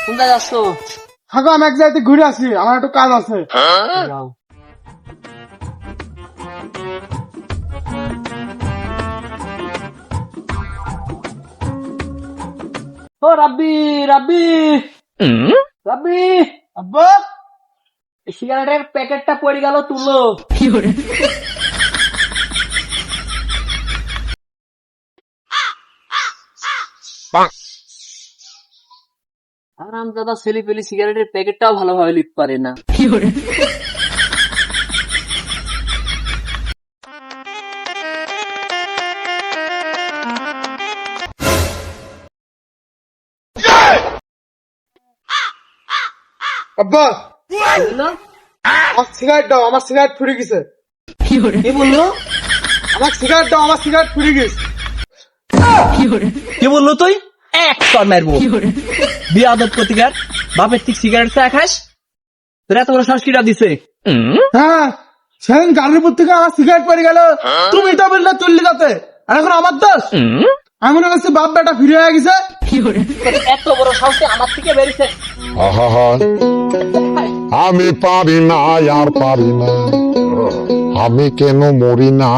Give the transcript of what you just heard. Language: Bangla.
কোনটা যাচ্ছ? থাকো, আমি এক জায়গাতে ঘুরে আসি, আমার একটু কাজ আছে। যাও। ও রাব্বি, রাব্বি, রাব্বি, আব্বা, সিগারেটের প্যাকেটটা পড়ে গেল, তুলো। আরামজাদা ছেলে পেলে সিগারেটের প্যাকেটটাও ভালোভাবে লিখতে পারে না। আব্বা, বুঝলো? আমার সিগারেট দাও, আমার সিগারেট ফুরিয়ে গেছে। কি বললো? আমার সিগারেট দাও, আমার সিগারেট ফুরিয়ে গেছে। কি বললো তুই? এক কর মারবো। বিয়াদব প্রতিকার, বাপের ঠিক সিগারেট চা খাস? তোর এত বড় সংস্কৃতি দিছে। হ্যাঁ, সেদিন গাড়ির উপর থেকে আমার সিগারেট পড়ে গেল, তুমি এটা বললে তুললি যাতে, আর এখন আমার দোষ। আমি মনে করছি বাপ বেটা ফিরে হয়ে গেছে। তোর এত বড় সাহসে আমার থেকে বেরিয়েছে। আহা, আমি পারি না আর পারি না, আমি কেন মরি না।